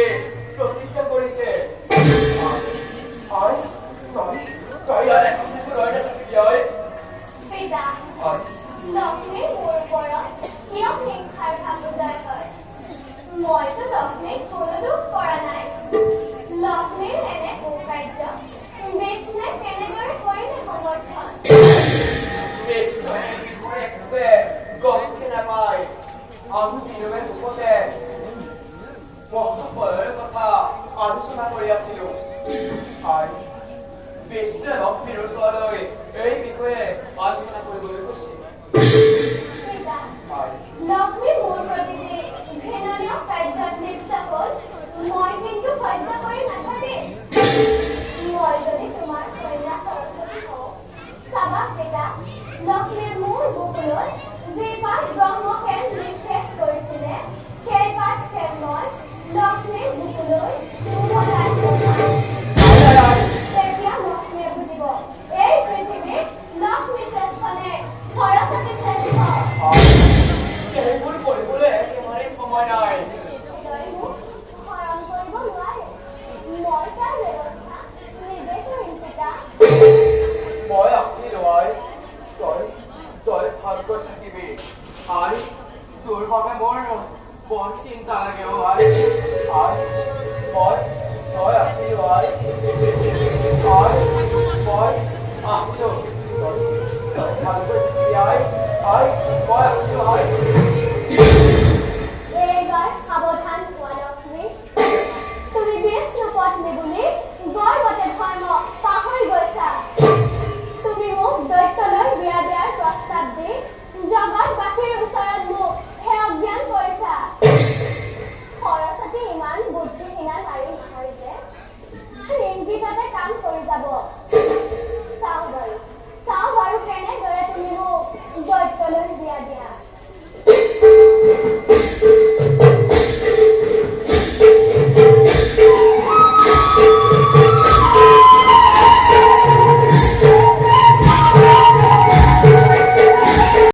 বুলি প্ৰতিজ্ঞা কৰিছে। লক্ষ্মীৰ মোৰ ওপৰত কিয় হিংসাৰ ভাৱ উদয় হয়? মইতো লক্ষ্মীক কোনো দুখ কৰা নাই। লক্ষ্মীৰ এনে কুকাৰ্য বিষ্ণুৱে কেনেদৰে কৰিলে সমৰ্থন? গমকে নাপায়। আমি বিনয়ে ৰূপতে মহাফলৰ কথা আলোচনা কৰি আছিলো। বিষ্ণুৱে লক্ষ্মীৰ ওচৰলৈ এই বিষয়ে আলোচনা কৰিবলৈ কৈছে। লক্ষ্মী মোৰ প্ৰতি যে ঘৃণনীয় কাৰ্যত লিপ্ত হ'ল, মই কিন্তু সহ্য কৰি নাথাকিম। মই যদি তোমাৰ কন্যা সৰস্বতী হওঁ, চাবা পিতা, লক্ষ্মীয়ে মোৰ বুকুলৈ যি পাঠ ব্ৰহ্মখেল নিক্ষেপ কৰিছিলে, সেই পাঠ খেল মই লক্ষ্মীৰ বুকুলৈ উভতাই পঠাম। তেতিয়া লক্ষ্মীয়ে বুজিব, এই পৃথিৱীত লক্ষ্মী শ্ৰেষ্ঠ নে সৰস্বতী শ্ৰেষ্ঠ। এইবোৰ কৰিবলৈ একেবাৰে সময় নাই। মোক হৰণ কৰিব নোৱাৰে। মই তাৰ ব্যৱস্থা নিজে কৰিম পিতা। মই আপনি লোৱাই তই ভালকৈ থাকিবি। তোৰ বাবে মোৰ বৰ চিন্তা লাগে। তই আপনি লোৱাই মই আহিলো। তই ভালকৈ থাকিবি। মই আপনি লোৱাই। এইবাৰ সাৱধান হোৱা লক্ষ্মী। তুমি বিষ্ণু পত্নী বুলি গৰ্বতে ধৰ্ম পাহৰি গৈছা। তুমি মোক দৈত্যলৈ বিয়া দিয়াৰ প্ৰস্তাৱ দি জগতবাসীৰ ওচৰত মোক হে অজ্ঞান কৰিছা। সৰস্বতী ইমান বুদ্ধিহীনা নাৰী নহয় যে ইংগিততে কাম কৰি যাব। চাওঁ বাৰু কেনেদৰে তুমি মোক দৈত্যলৈ বিয়া দিয়া।